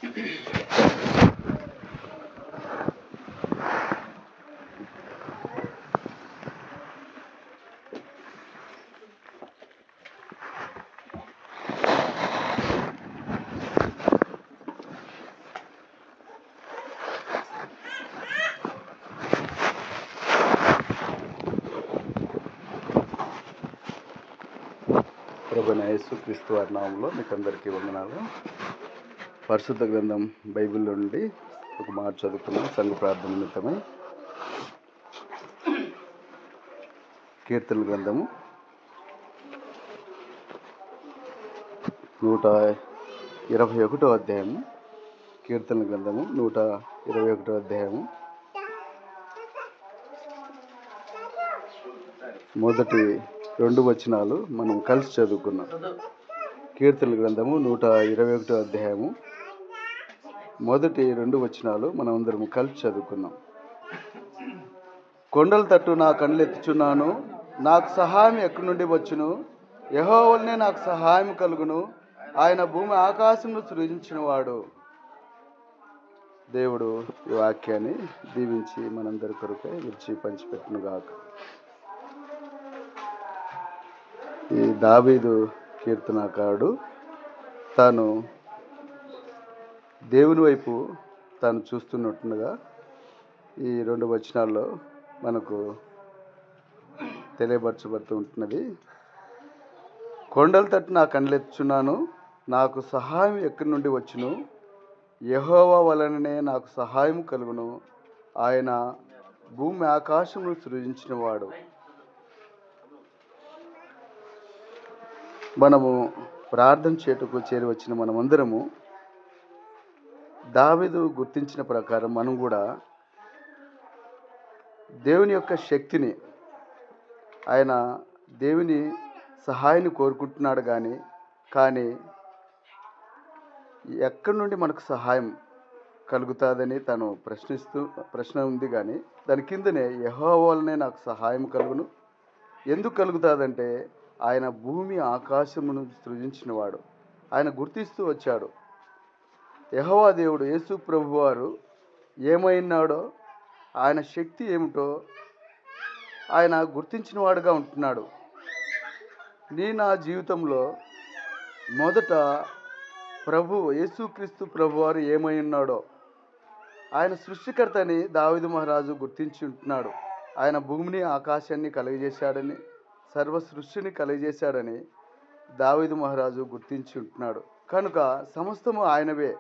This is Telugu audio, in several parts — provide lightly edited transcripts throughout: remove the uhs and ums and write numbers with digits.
ప్రభువైన యేసుక్రీస్తు వారి నామములో మీకు అందరికీ వందనాలు. పరిశుద్ధ గ్రంథం బైబిల్ నుండి ఒక మాట చదువుకున్నాం సంఘ ప్రార్థన నిమిత్తమై. కీర్తన గ్రంథము 121 అధ్యాయము. కీర్తన గ్రంథము 121 అధ్యాయము మొదటి 2 వచనాలు మనం కలిసి చదువుకున్నాం. కీర్తన గ్రంథము 121 అధ్యాయము మొదటి 2 వచనాలు మనం అందరం కలిసి చదువుకున్నాం. కొండల తట్టు నా కళ్ళెత్తుచున్నాను, నాకు సహాయం ఎక్కడి నుండి వచ్చును? యెహోవా వలనే నాకు సహాయం కలుగును. ఆయన భూమి ఆకాశమును సృజించిన వాడు. దేవుడు ఈ వాక్యాన్ని దీవించి మనందరి కొరకై విడిచి పంచిపెట్టునుగాక. ఈ దావీదు కీర్తనకారుడు తాను దేవుని వైపు తాను చూస్తున్నట్టుగా ఈ 2 వచనాల్లో మనకు తెలియపరచబడుతూ ఉంటున్నది. కొండల తట్టు నా కళ్ళెత్తుచున్నాను, నాకు సహాయం ఎక్కడి నుండి వచ్చును? యెహోవా వలననే నాకు సహాయం కలుగును. ఆయన భూమి ఆకాశమును సృజించిన వాడు. మనము ప్రార్థన చేటుకు చేరి వచ్చిన మనమందరము దావీదు గుర్తించిన ప్రకారం మనం కూడా దేవుని యొక్క శక్తిని, ఆయన దేవుని సహాయాన్ని కోరుకుంటున్నాడు. కానీ ఎక్కడి నుండి మనకు సహాయం కలుగుతుందని తను ప్రశ్న ఉంది. కానీ దాని కిందనే యెహోవా వలనే నాకు సహాయం కలుగును. ఎందుకు కలుగుతుందంటే ఆయన భూమి ఆకాశమును సృజించినవాడు. ఆయన గుర్తిస్తూ వచ్చాడు. యెహోవా దేవుడు యేసు ప్రభు వారు ఏమైనాడో, ఆయన శక్తి ఏమిటో ఆయన గుర్తించిన వాడుగా ఉంటున్నాడు. నా జీవితంలో మొదట యేసుక్రీస్తు ప్రభు వారు ఏమై ఉన్నాడో, ఆయన సృష్టికర్త అని దావీదు మహారాజు గుర్తించి ఉంటున్నాడు. ఆయన భూమిని ఆకాశాన్ని కలుగజేశాడని, సర్వ సృష్టిని కలుగజేశాడని దావీదు మహారాజు గుర్తించి ఉంటున్నాడు. కనుక సమస్తము ఆయనవే,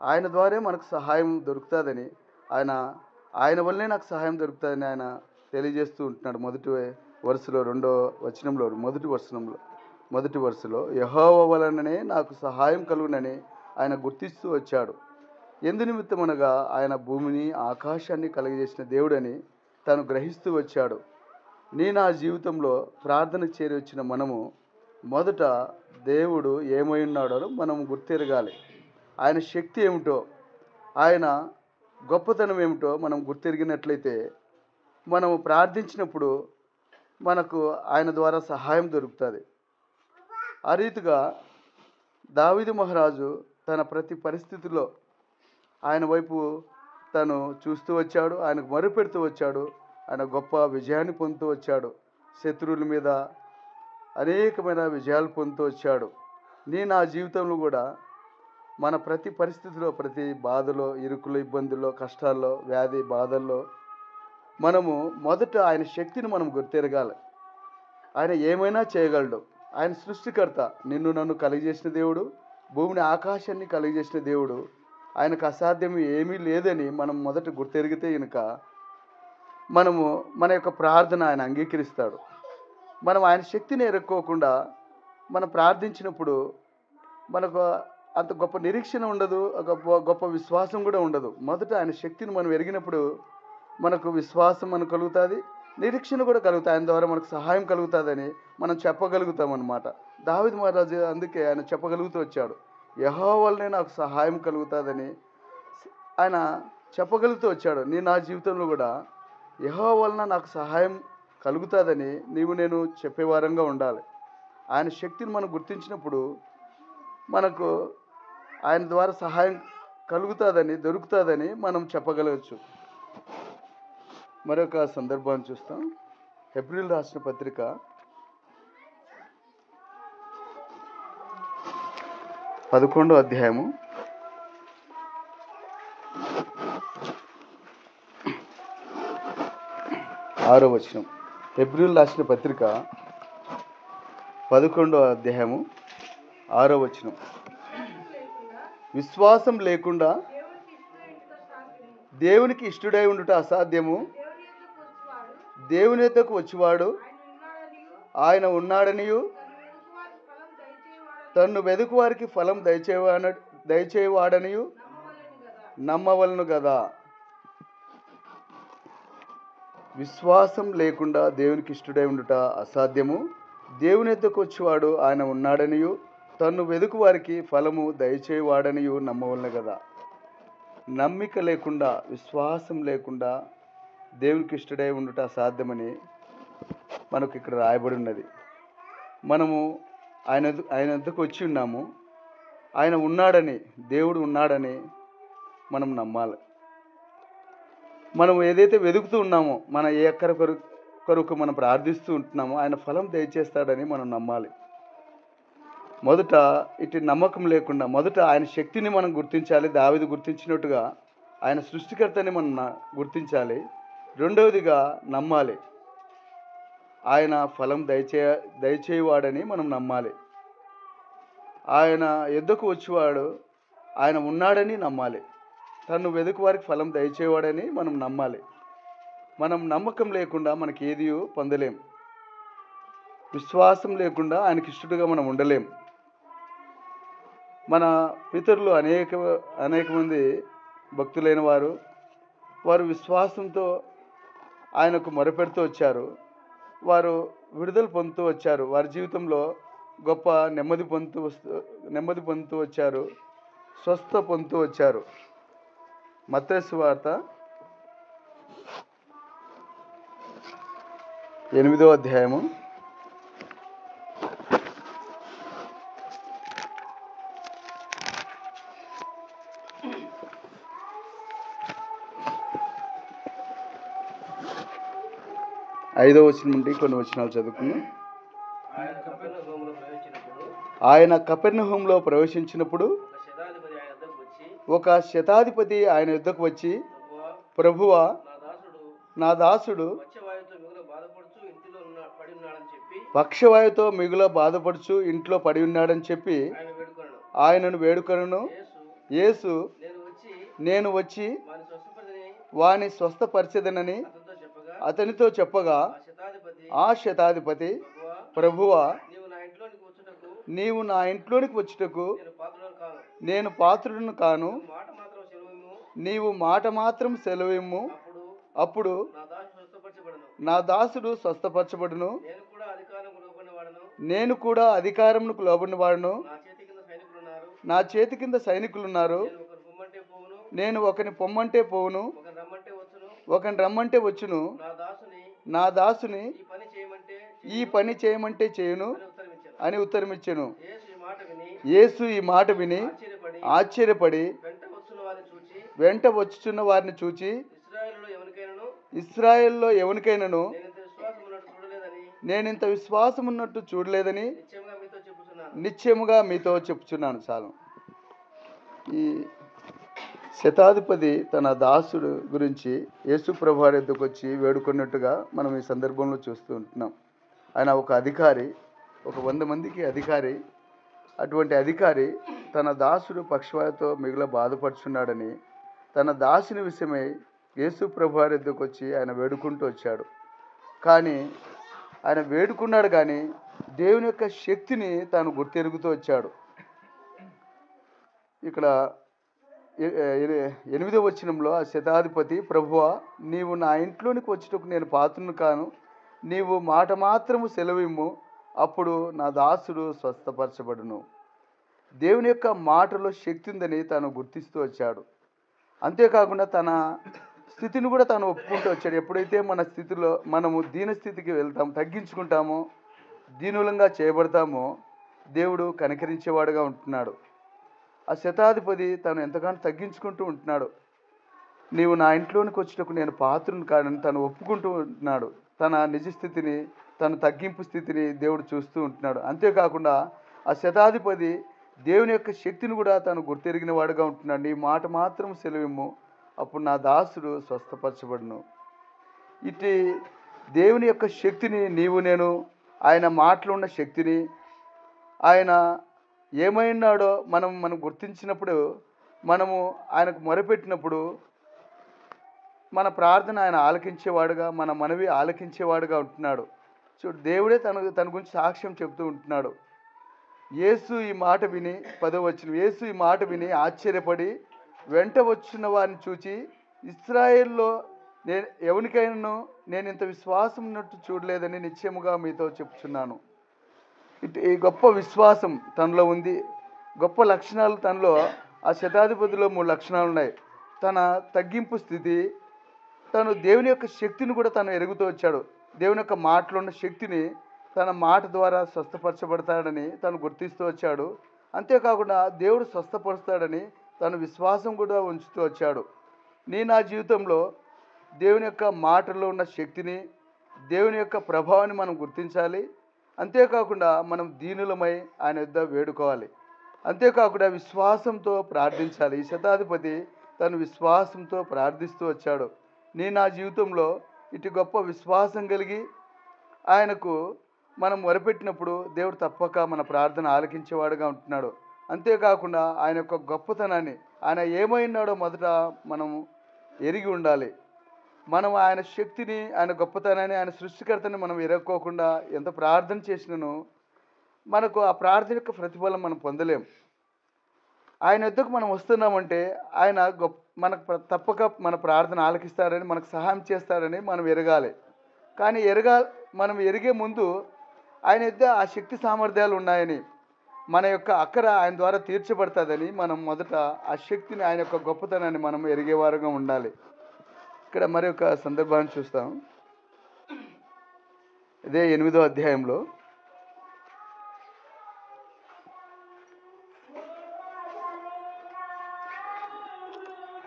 ఆయన ద్వారా మనకు సహాయం దొరుకుతుందని, ఆయన వల్లే నాకు సహాయం దొరుకుతుందని ఆయన తెలియజేస్తూ ఉంటున్నాడు. మొదటి వరుసలో 2వ వచనంలో మొదటి వరుసలో యెహోవా వలననే నాకు సహాయం కలుగునని ఆయన గుర్తిస్తూ వచ్చాడు. ఎందు నిమిత్తమనగా ఆయన భూమిని ఆకాశాన్ని కలుగజేసిన దేవుడని తాను గ్రహిస్తూ వచ్చాడు. నా జీవితంలో ప్రార్థన చేరి వచ్చిన మనము మొదట దేవుడు ఏమై ఉన్నాడో మనం గుర్తెరగాలి. ఆయన శక్తి ఏమిటో, ఆయన గొప్పతనం ఏమిటో మనం గుర్తెరిగినట్లయితే మనము ప్రార్థించినప్పుడు మనకు ఆయన ద్వారా సహాయం దొరుకుతుంది. ఆ రీతిగా దావీదు మహారాజు తన ప్రతి పరిస్థితిలో ఆయన వైపు తను చూస్తూ వచ్చాడు, ఆయనకు మొరుపెడుతూ వచ్చాడు. ఆయన గొప్ప విజయాన్ని పొందుతూ వచ్చాడు. శత్రువుల మీద అనేకమైన విజయాలు పొందుతూ వచ్చాడు. నా జీవితంలో కూడా మన ప్రతి పరిస్థితిలో, ప్రతి బాధలో, ఇరుకులో, ఇబ్బందుల్లో, కష్టాల్లో, వ్యాధి బాధల్లో మనము మొదట ఆయన శక్తిని మనం గుర్తెరగాలి. ఆయన ఏమైనా చేయగలడు. ఆయన సృష్టికర్త, నిన్ను నన్ను కలిగజేసిన దేవుడు, భూమిని ఆకాశాన్ని కలిగజేసిన దేవుడు. ఆయనకు అసాధ్యం ఏమీ లేదని మనం మొదట గుర్తెరిగితే కనుక మనము మన యొక్క ప్రార్థన ఆయన అంగీకరిస్తాడు. మనం ఆయన శక్తిని ఎరుక్కోకుండా మనం ప్రార్థించినప్పుడు మనకు అంత గొప్ప నిరీక్షణ ఉండదు, గొప్ప విశ్వాసం కూడా ఉండదు. మొదట ఆయన శక్తిని మనం ఎరిగినప్పుడు మనకు విశ్వాసం మనకు కలుగుతుంది, నిరీక్షణ కూడా కలుగుతుంది. ఆయన ద్వారా మనకు సహాయం కలుగుతుందని మనం చెప్పగలుగుతాం అన్నమాట. దావీదు మహారాజు అందుకే ఆయన చెప్పగలుగుతూ వచ్చాడు, యెహోవా వలనే నాకు సహాయం కలుగుతుందని ఆయన చెప్పగలుగుతూ వచ్చాడు. నా జీవితంలో కూడా యెహోవా వలన నాకు సహాయం కలుగుతుందని నేను చెప్పేవారంగా ఉండాలి. ఆయన శక్తిని మనం గుర్తించినప్పుడు మనకు ఆయన ద్వారా సహాయం కలుగుతుందని, దొరుకుతుందని మనం చెప్పగలవచ్చు. మరొక సందర్భాన్ని చూస్తాం. హెబ్రీయులకు రాసిన పత్రిక 11వ అధ్యాయము 6వ వచనం. హెబ్రీయులకు రాసిన పత్రిక 11వ అధ్యాయము 6వ వచనం. విశ్వాసం లేకుండా దేవునికి ఇష్టడై ఉండుట అసాధ్యము. దేవుని యొద్దకు వచ్చేవాడు ఆయన ఉన్నాడనియు తన్ను వెదుకు వారికి ఫలం దయచేవాడనియు నమ్మవలను కదా. విశ్వాసం లేకుండా దేవునికి ఇష్టడై ఉండుట అసాధ్యము. దేవుని యొద్దకు వచ్చేవాడు ఆయన ఉన్నాడనియు తన్ను వెదుకు వారికి ఫలము దయచేవాడనియు నమ్మవలను కదా. నమ్మిక లేకుండా, విశ్వాసం లేకుండా దేవునికి ఇష్టడై ఉండుట అసాధ్యమని మనకు ఇక్కడ రాయబడి ఉన్నది. మనము ఆయన వద్దకు వచ్చి ఉన్నాము. ఆయన ఉన్నాడని, దేవుడు ఉన్నాడని మనం నమ్మాలి. మనం ఏదైతే వెతుకుతూ ఉన్నామో, మన ఏ అక్కర కొరకు మనం ప్రార్థిస్తూ ఉంటున్నామో ఆయన ఫలం దయచేస్తాడని మనం నమ్మాలి. మొదట ఇటు నమ్మకం లేకుండా మొదట ఆయన శక్తిని మనం గుర్తించాలి. దావీదు గుర్తించినట్టుగా ఆయన సృష్టికర్తని మనం గుర్తించాలి. రెండవదిగా నమ్మాలి. ఆయన ఫలం దయచేవాడని మనం నమ్మాలి. ఆయన యొద్దకు వచ్చేవాడు ఆయన ఉన్నాడని నమ్మాలి. తను వెదుకు వారికి ఫలం దయచేవాడని మనం నమ్మాలి. మనం నమ్మకం లేకుండా మనకి ఏది పొందలేం. విశ్వాసం లేకుండా ఆయనకి ఇష్టడుగా మనం ఉండలేం. మన పితరులు అనేక మంది భక్తులైన వారు విశ్వాసంతో ఆయనకు మొరపెడుతూ వచ్చారు. వారు విడుదల పొందుతూ వచ్చారు. వారి జీవితంలో గొప్ప నెమ్మది పొందుతూ వచ్చారు. స్వస్థ పొందుతూ వచ్చారు. మత్తయి సువార్త 8వ అధ్యాయము 5వ వచనం నుండి కొన్ని వచనాలు చదువుకుందాం. ఆయన కపెర్నహూములో ప్రవేశించినప్పుడు ఒక శతాధిపతి ఆయన యుద్ధకు వచ్చి, ప్రభువా, నా దాసుడు పక్షవాయుతో మిగుల బాధపడుచు ఇంట్లో పడి ఉన్నాడని చెప్పి ఆయనను వేడుకొనెను. యేసు, నేను వచ్చి వాని స్వస్థపరిచెదనని అతనితో చెప్పగా, ఆ శతాధిపతి, ప్రభువా, నీవు నా ఇంట్లోనికి వచ్చుటకు నేను పాత్రుడను కాను. నీవు మాట మాత్రం సెలవిమ్ము, అప్పుడు నా దాసుడు స్వస్థపరచబడును. నేను కూడా అధికారమునకు లోబడిన వాడును. నా చేతి కింద సైనికులున్నారు. నేను ఒకని పొమ్మంటే పోవును, ఒకని రమ్మంటే వచ్చును. నా దాసుని ఈ పని చేయమంటే చేయును అని ఉత్తరమిచ్చెను. యేసు ఈ మాట విని ఆశ్చర్యపడి వెంట వచ్చుచున్న వారిని చూచి, ఇశ్రాయేలులో ఎవరికైనాను నేనింత విశ్వాసం ఉన్నట్టు చూడలేదని నిశ్చయముగా మీతో చెప్పుచున్నాను. చాలు. ఈ శతాధిపతి తన దాసుడు గురించి యేసు ప్రభువారి యొద్దకు వచ్చి వేడుకున్నట్టుగా మనం ఈ సందర్భంలో చూస్తూ ఉంటున్నాం. ఆయన ఒక అధికారి, ఒక 100 మందికి అధికారి. అటువంటి అధికారి తన దాసుడు పక్షవాయుతో మిగుల బాధపడుచున్నాడని తన దాసుని విషయమై యేసు ప్రభువారి యొద్దకు వచ్చి ఆయన వేడుకుంటూ వచ్చాడు. కానీ ఆయన వేడుకున్నాడు, కానీ దేవుని యొక్క శక్తిని తాను గుర్తెరుగుతూ వచ్చాడు. ఇక్కడ 8వ వచనంలో ఆ శతాధిపతి, ప్రభువా, నీవు నా ఇంట్లోనికి వచ్చుటకు నేను పాత్రను కాను. నీవు మాట మాత్రము సెలవిమ్ము, అప్పుడు నా దాసుడు స్వస్థపరచబడును. దేవుని యొక్క మాటలో శక్తి ఉందని తాను గుర్తిస్తూ వచ్చాడు. అంతేకాకుండా తన స్థితిని కూడా తాను ఒప్పుకుంటూ వచ్చాడు. ఎప్పుడైతే మన స్థితిలో మనము దీనస్థితికి వెళ్తామో, తగ్గించుకుంటామో, దీనులంగా చేయబడతామో దేవుడు కనికరించేవాడుగా ఉంటున్నాడు. ఆ శతాధిపతి తను ఎంతగానో తగ్గించుకుంటూ ఉంటున్నాడు. నీవు నా ఇంట్లోనికి వచ్చినప్పుడు నేను పాత్రుని కాడని తను ఒప్పుకుంటూ ఉంటున్నాడు. తన నిజ స్థితిని, తన తగ్గింపు స్థితిని దేవుడు చూస్తూ ఉంటున్నాడు. అంతేకాకుండా ఆ శతాధిపతి దేవుని యొక్క శక్తిని కూడా తను గుర్తెరిగిన వాడుగా ఉంటున్నాడు. నీ మాట మాత్రం సెలవిమ్ము, అప్పుడు నా దాసుడు స్వస్థపరచబడును. ఇటు దేవుని యొక్క శక్తిని నేను ఆయన మాటలో ఉన్న శక్తిని, ఆయన ఏమైనాడో మనం గుర్తించినప్పుడు, మనము ఆయనకు మొరపెట్టినప్పుడు మన ప్రార్థన ఆయన ఆలకించేవాడుగా, మన మనవి ఆలకించేవాడుగా ఉంటున్నాడు. చూడు, దేవుడే తన గురించి సాక్ష్యం చెప్తూ ఉంటున్నాడు. యేసు ఈ మాట విని 10వ వచనం, యేసు ఈ మాట విని ఆశ్చర్యపడి వెంట వచ్చిన వారిని చూచి, ఇశ్రాయేల్లో ఎవరికైనాను నేను ఇంత విశ్వాసం ఉన్నట్టు చూడలేదని నిశ్చయముగా మీతో చెప్తున్నాను. ఈ గొప్ప విశ్వాసం తనలో ఉంది. గొప్ప లక్షణాలు తనలో, ఆ శతాధిపతిలో 3 లక్షణాలు ఉన్నాయి. తన తగ్గింపు స్థితి, తను దేవుని యొక్క శక్తిని కూడా తను ఎరుగుతూ వచ్చాడు. దేవుని యొక్క మాటలో ఉన్న శక్తిని తన మాట ద్వారా స్వస్థపరచబడతాడని తను గుర్తిస్తూ వచ్చాడు. అంతేకాకుండా దేవుడు స్వస్థపరుస్తాడని తన విశ్వాసం కూడా ఉంచుతూ వచ్చాడు. నా జీవితంలో దేవుని యొక్క మాటల్లో ఉన్న శక్తిని, దేవుని యొక్క ప్రభావాన్ని మనం గుర్తించాలి. అంతేకాకుండా మనం దీనులమై ఆయన యొద్ద వేడుకోవాలి. అంతేకాకుండా విశ్వాసంతో ప్రార్థించాలి. ఈ శతాధిపతి తను విశ్వాసంతో ప్రార్థిస్తూ వచ్చాడు. నా జీవితంలో ఇటు గొప్ప విశ్వాసం కలిగి ఆయనకు మనం మొరపెట్టినప్పుడు దేవుడు తప్పక మన ప్రార్థన ఆలకించేవాడుగా ఉంటున్నాడు. అంతేకాకుండా ఆయన యొక్క గొప్పతనాన్ని, ఆయన ఏమైనాడో మొదట మనం ఎరిగి ఉండాలి. మనం ఆయన శక్తిని, ఆయన గొప్పతనాన్ని, ఆయన సృష్టికర్తని మనం ఎరక్కోకుండా ఎంత ప్రార్థన చేసినను మనకు ఆ ప్రార్థన యొక్క ప్రతిఫలం మనం పొందలేం. ఆయన వద్దకు మనం వస్తున్నామంటే ఆయన మనకు తప్పక మన ప్రార్థన ఆలకిస్తారని, మనకు సహాయం చేస్తారని మనం ఎరగాలి. కానీ మనం ఎరిగే ముందు ఆయన వద్ద ఆ శక్తి సామర్థ్యాలు ఉన్నాయని, మన యొక్క అక్కర ఆయన ద్వారా తీర్చబడుతుందని మనం మొదట ఆ శక్తిని, ఆయన యొక్క గొప్పతనాన్ని మనం ఎరిగేవారుగా ఉండాలి. ఇక్కడ మరి ఒక సందర్భాన్ని చూస్తాం. ఇదే 8వ అధ్యాయంలో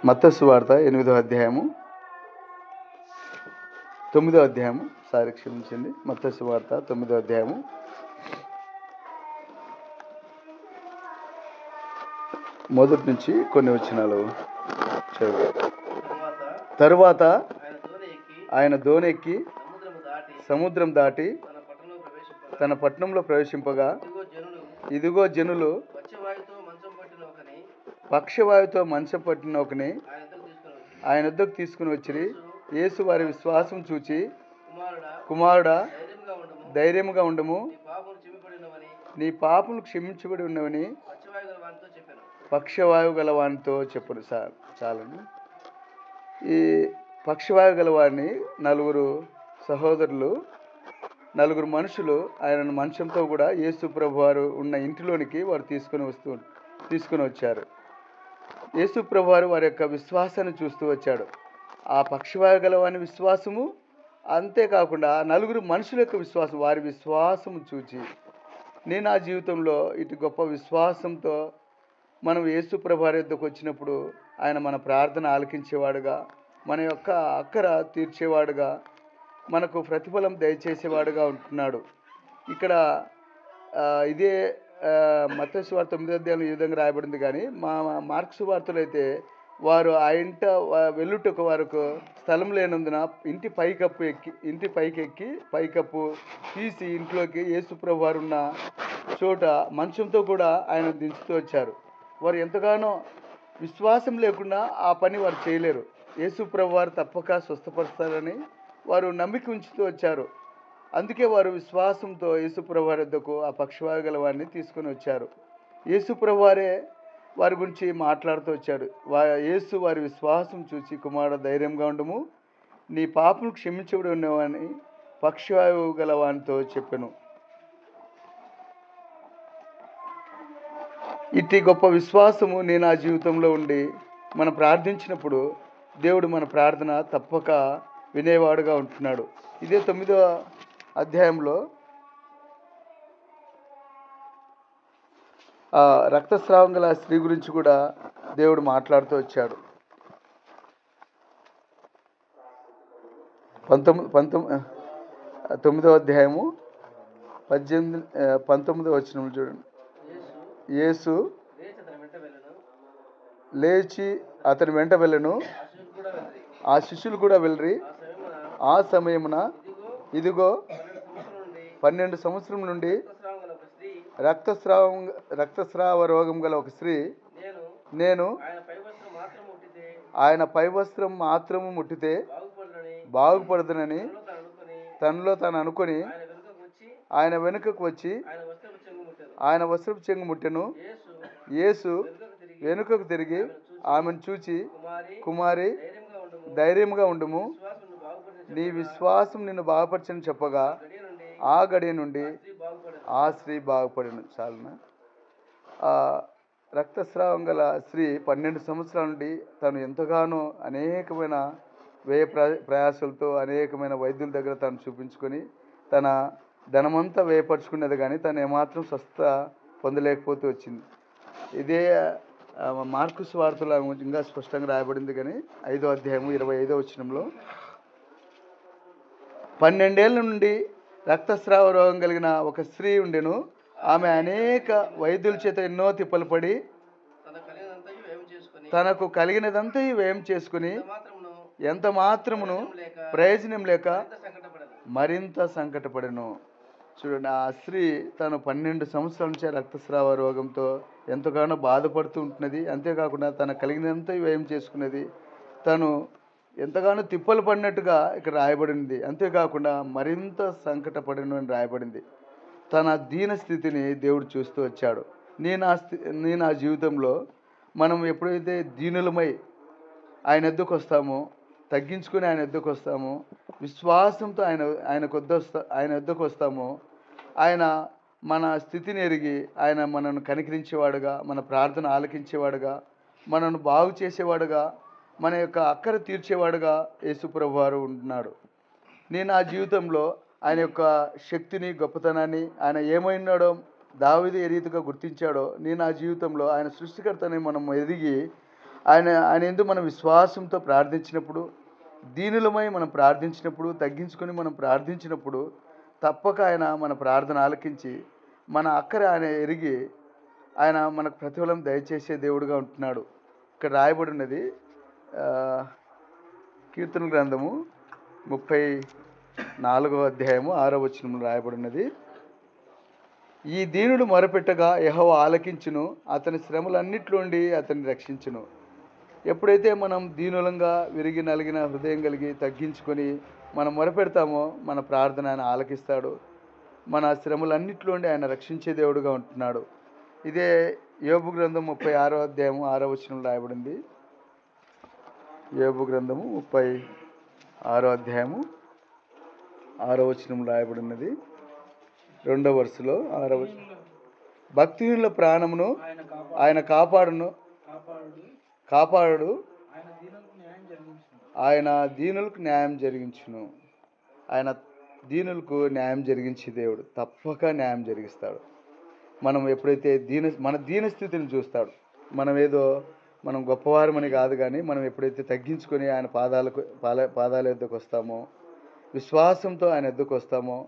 మత్తయి సువార్త 8వ అధ్యాయము 9వ అధ్యాయము క్షమించండి, మత్తయి సువార్త 9వ అధ్యాయము మొదటి నుంచి కొన్ని వచనాలు చదువు. తరువాత ఆయన దోణెక్కి సముద్రం దాటి తన పట్టణంలో ప్రవేశింపగా, ఇదిగో జనులు పక్షవాయుతో మంచం పట్టిన ఒకని ఆయన వద్దకు తీసుకుని వచ్చిరి. యేసు వారి విశ్వాసం చూచి, కుమారుడా, ధైర్యముగా ఉండము, నీ పాపములు క్షమించబడి ఉన్నవని పక్షవాయువు గలవానితో చెప్పును. చాలండి. ఈ పక్షవాయువు గలవాడిని 4 సహోదరులు, 4 మనుషులు ఆయన మంచంతో కూడా యేసు ప్రభు వారు ఉన్న ఇంటిలోనికి వారు తీసుకుని వచ్చారు. యేసు ప్రభు వారు వారి యొక్క విశ్వాసాన్ని చూస్తూ వచ్చాడు. ఆ పక్షవాయువు గలవాని విశ్వాసము, అంతేకాకుండా 4 మనుషుల యొక్క విశ్వాసం, వారి విశ్వాసము చూచి నా జీవితంలో ఇటు గొప్ప విశ్వాసంతో మనం యేసు ప్రభు వారి వద్దకు వచ్చినప్పుడు ఆయన మన ప్రార్థన ఆలకించేవాడుగా, మన యొక్క అక్కర తీర్చేవాడుగా, మనకు ప్రతిఫలం దయచేసేవాడుగా ఉంటున్నాడు. ఇక్కడ ఇదే మత్తయి సువార్త 9వ అధ్యాయంలో ఈ విధంగా రాయబడింది. కానీ మార్కు సువార్తలో అయితే వారు ఆ ఇంట వెళ్ళుటకు వారికి స్థలం లేనందున ఇంటి పైకి ఎక్కి పైకప్పు తీసి ఇంట్లోకి యేసు ప్రభు వారు ఉన్న చోట మంచంతో కూడా ఆయన దించుతూ వచ్చారు. వారు ఎంతగానో విశ్వాసం లేకుండా ఆ పని వారు చేయలేరు. యేసు ప్రభు వారు తప్పక స్వస్థపరుస్తారని వారు నమ్మిక ఉంచుతూ వచ్చారు. అందుకే వారు విశ్వాసంతో యేసు ప్రభు వారి వద్దకు ఆ పక్షవాయు గల వారిని తీసుకొని వచ్చారు. యేసు ప్రభు వారే వారి గురించి మాట్లాడుతూ వచ్చాడు. యేసు వారి విశ్వాసం చూసి, కుమారుడు ధైర్యంగా ఉండము, నీ పాపను క్షమించబడి ఉన్నవని పక్షవాయువు గల వానితో చెప్పెను. ఇట్టి గొప్ప విశ్వాసము నా జీవితంలో ఉండి మనం ప్రార్థించినప్పుడు దేవుడు మన ప్రార్థన తప్పక వినేవాడుగా ఉంటున్నాడు. ఇదే 9వ అధ్యాయంలో ఆ రక్తస్రావం గల స్త్రీ గురించి కూడా దేవుడు మాట్లాడుతూ వచ్చాడు. 9వ అధ్యాయము 19వ వచనం చూడండి. యేసు లేచి అతని వెంట వెళ్ళను, ఆ శిష్యులు కూడా వెళ్ళరి. ఆ సమయమున ఇదిగో 12 సంవత్సరం నుండి రక్తస్రావ రోగం గల ఒక స్త్రీ, నేను ఆయన పై వస్త్రం మాత్రము ముట్టితే బాగుపడదునని తనలో తాను అనుకొని ఆయన వెనుకకు వచ్చి ఆయన వస్త్రపు చెంగు ముట్టెను. యేసు వెనుకకు తిరిగి ఆమెను చూచి, కుమారి, ధైర్యంగా ఉండుము, నీ విశ్వాసం నిన్ను బాగుపరచని చెప్పగా ఆ గడియ నుండి ఆ స్త్రీ బాగుపడిను. చాలునా? రక్తస్రావం గల స్త్రీ 12 సంవత్సరాల నుండి తను ఎంతగానో అనేకమైన వ్యయ ప్రయాసాలతో అనేకమైన వైద్యుల దగ్గర తను చూపించుకొని తన ధనమంతా వ్యయపరుచుకునేది, కానీ తను ఏమాత్రం స్వస్థ పొందలేకపోతూ వచ్చింది. ఇదే మార్కు సువార్తలో ఇంకా స్పష్టంగా రాయబడింది. కానీ 5వ అధ్యాయము 25వ వచనంలో 12 ఏళ్ల నుండి రక్తస్రావ రోగం కలిగిన ఒక స్త్రీ ఉండెను. ఆమె అనేక వైద్యుల చేత ఎన్నో తిప్పలు పడి తనకు కలిగినదంతా వ్యయం చేసుకుని ఎంత మాత్రమును ప్రయోజనం లేక మరింత సంకటపడెను. చూడండి, ఆ స్త్రీ తను 12 సంవత్సరాల నుంచే రక్తస్రావ రోగంతో ఎంతగానో బాధపడుతూ ఉంటున్నది. అంతేకాకుండా తన కలిగినంత వ్యయం చేసుకున్నది. తను ఎంతగానో తిప్పలు పడినట్టుగా ఇక్కడ రాయబడింది. అంతేకాకుండా మరింత సంకటపడను అని రాయబడింది. తన దీన స్థితిని దేవుడు చూస్తూ వచ్చాడు. నేను ఆ జీవితంలో మనం ఎప్పుడైతే దీనులమై ఆయన ఎద్దుకు వస్తామో, తగ్గించుకొని ఆయన ఎద్దుకు వస్తామో, విశ్వాసంతో ఆయన ఎద్దుకు వస్తామో, ఆయన మన స్థితిని ఎరిగి ఆయన మనను కనికరించేవాడుగా, మన ప్రార్థన ఆలకించేవాడుగా, మనను బాగు చేసేవాడుగా, మన యొక్క అక్కర తీర్చేవాడుగా యేసుప్రభు వారు ఉంటున్నాడు. నేను ఆ జీవితంలో ఆయన యొక్క శక్తిని, గొప్పతనాన్ని, ఆయన ఏమైనాడో దావీదు ఏ రీతిగా గుర్తించాడో, నేను ఆ జీవితంలో ఆయన సృష్టికర్తని మనం ఎదిగి ఆయన ఎందు మనం విశ్వాసంతో ప్రార్థించినప్పుడు, దీనులమై మనం ప్రార్థించినప్పుడు, తగ్గించుకొని మనం ప్రార్థించినప్పుడు తప్పక ఆయన మన ప్రార్థన ఆలకించి మన అక్కర ఆయన ఎరిగి ఆయన మనకు ప్రతిఫలం దయచేసే దేవుడుగా ఉంటున్నాడు. ఇక్కడ రాయబడి ఉన్నది కీర్తన గ్రంథము 34వ అధ్యాయము 6వ వచనంలో రాయబడి ఉన్నది. ఈ దీనుడు మొరపెట్టగా యెహోవా ఆలకించును, అతని శ్రమలన్నిటి నుండి అతన్ని రక్షించును. ఎప్పుడైతే మనం దీనులంగా విరిగి నలిగిన హృదయం కలిగి తగ్గించుకొని మనం మొరపెడతామో మన ప్రార్థన ఆయన ఆలకిస్తాడు. మన శ్రమలన్నిటిలో నుండి ఆయన రక్షించే దేవుడుగా ఉంటున్నాడు. ఇదే యోబు గ్రంథం 36వ అధ్యాయము 6వ వచనంలో రాయబడింది. యోబు గ్రంథము 36వ అధ్యాయము 6వ వచనంలో రాయబడినది. 2వ వరుసలో 6వ వచనం, భక్తిహీనుల ప్రాణమును ఆయన కాపాడు, ఆయన దీనులకు న్యాయం జరిగించును. ఆయన దీనులకు న్యాయం జరిగించే దేవుడు, తప్పక న్యాయం జరిగిస్తాడు. మనం ఎప్పుడైతే మన దీన స్థితిని చూస్తాడు, మనం గొప్పవారమని కాదు, కానీ మనం ఎప్పుడైతే తగ్గించుకొని ఆయన పాదాల ఎద్దుకు వస్తామో, విశ్వాసంతో ఆయన ఎద్దుకు వస్తామో,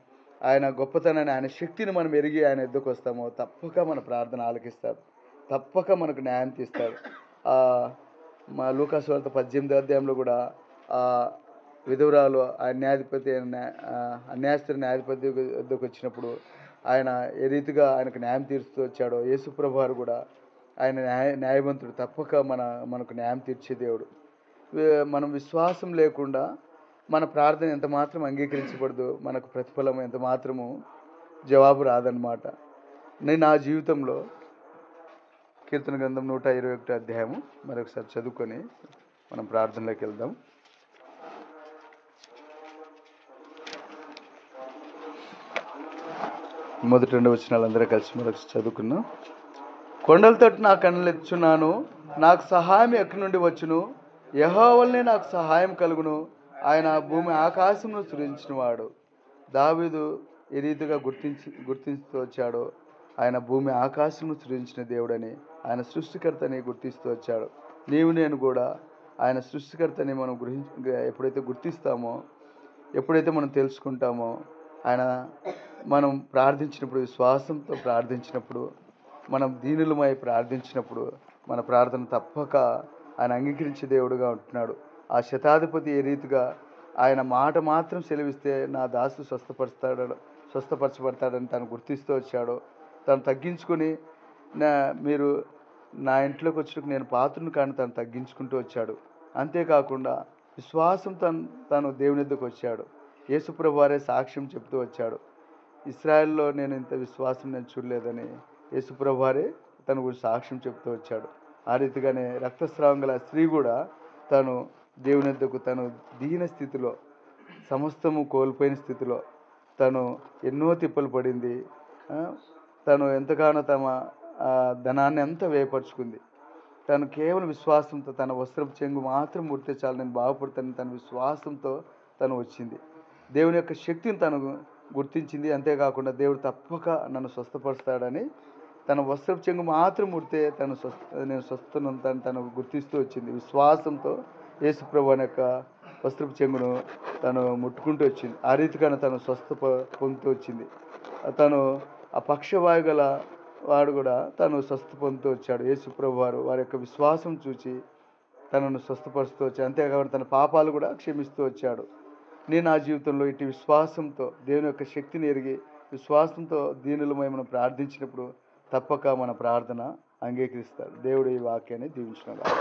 ఆయన గొప్పతనాన్ని, ఆయన శక్తిని మనం ఎరిగి ఆయన ఎద్దుకు వస్తామో తప్పక మన ప్రార్థన ఆలకిస్తాడు, తప్పక మనకు న్యాయం తీస్తాడు. మా లూకాసు వార్త 18వ అధ్యాయంలో కూడా విధవరాలు ఆ అన్యాయస్తుల న్యాయాధిపతి వద్దకు వచ్చినప్పుడు ఆయన ఏ రీతిగా ఆయనకు న్యాయం తీరుస్తూ వచ్చాడో, యేసుప్రభు వారు కూడా ఆయన న్యాయవంతుడు, తప్పక మనకు న్యాయం తీర్చే దేవుడు. మనం విశ్వాసం లేకుండా మన ప్రార్థన ఎంత మాత్రం అంగీకరించబడదు, మనకు ప్రతిఫలం ఎంత మాత్రము జవాబు రాదన్నమాట. నేను నా జీవితంలో కీర్తన గ్రంథం 121వ అధ్యాయము మరొకసారి చదువుకొని మనం ప్రార్థనలోకి వెళ్దాం. మొదటి 2 వచనాలు అందరూ కలిసి మరొకసారి చదువుకున్నాం. కొండల తట్టు నా కన్నులెత్తుచున్నాను, నాకు సహాయం ఎక్కడి నుండి వచ్చును? యెహోవా వలనే నాకు సహాయం కలుగును. ఆయన భూమి ఆకాశమును సృజించినవాడు. దావీదు ఏ రీతిగా గుర్తిస్తూ వచ్చాడో, ఆయన భూమి ఆకాశము సృజించిన దేవుడని, ఆయన సృష్టికర్తని గుర్తిస్తూ వచ్చాడు. నీవు నేను కూడా ఆయన సృష్టికర్తని మనం ఎప్పుడైతే గుర్తిస్తామో, ఎప్పుడైతే మనం తెలుసుకుంటామో, ఆయన మనం ప్రార్థించినప్పుడు, విశ్వాసంతో ప్రార్థించినప్పుడు, మనం దీనులమై ప్రార్థించినప్పుడు, మన ప్రార్థన తప్పక ఆయన అంగీకరించే దేవుడుగా ఉంటున్నాడు. ఆ శతాధిపతి ఏ రీతిగా ఆయన మాట మాత్రం సెలవిస్తే నా దాసు స్వస్థపరచబడతాడని తను గుర్తిస్తూ వచ్చాడో, తను తగ్గించుకొని మీరు నా ఇంట్లోకి వచ్చినప్పుడు నేను పాత్రను కానీ తను తగ్గించుకుంటూ వచ్చాడు. అంతేకాకుండా విశ్వాసం తను దేవుని ఎద్దుకు వచ్చాడు. యేసుప్రభు వారే సాక్ష్యం చెప్తూ వచ్చాడు. ఇశ్రాయేల్లో నేను ఇంత విశ్వాసం నేను చూడలేదని యేసుప్రభు వారే తన గురించి సాక్ష్యం చెప్తూ వచ్చాడు. ఆ రీతిగానే రక్తస్రావం గల స్త్రీ కూడా తను దేవుని ఎద్దుకు తను దీన స్థితిలో, సమస్తము కోల్పోయిన స్థితిలో తను ఎన్నో తిప్పలు పడింది. తను ఎంతగానో తమ ధనాన్ని అంతా వ్యయపరుచుకుంది. తను కేవలం విశ్వాసంతో తన వస్త్రపు చెంగు మాత్రం ముడితే చాలు నేను బాగుపడతానని తన విశ్వాసంతో తను వచ్చింది. దేవుని యొక్క శక్తిని తను గుర్తించింది. అంతేకాకుండా దేవుడు తప్పక నన్ను స్వస్థపరుస్తాడని తన వస్త్రపు చెంగు మాత్రం ముడితే నేను స్వస్థనంతాను తను గుర్తిస్తూ వచ్చింది. విశ్వాసంతో యేసుప్రభు యొక్క వస్త్రపు చెంగును తను ముట్టుకుంటూ వచ్చింది. ఆ రీతిగానే తను పొందుతూ వచ్చింది. తను ఆ పక్షవాయు గల వాడు కూడా తను స్వస్థ పొందుతూ వచ్చాడు. యేసుప్రభు వారి యొక్క విశ్వాసం చూచి తనను స్వస్థపరుస్తూ వచ్చాడు. అంతేకాకుండా తన పాపాలు కూడా క్షమిస్తూ వచ్చాడు. నేను నా జీవితంలో ఇటు విశ్వాసంతో దేవుని యొక్క శక్తిని ఎరిగి విశ్వాసంతో దీనులమై మనం ప్రార్థించినప్పుడు తప్పక మన ప్రార్థన అంగీకరిస్తాడు. దేవుడు ఈ వాక్యాన్ని దీవించును గాక.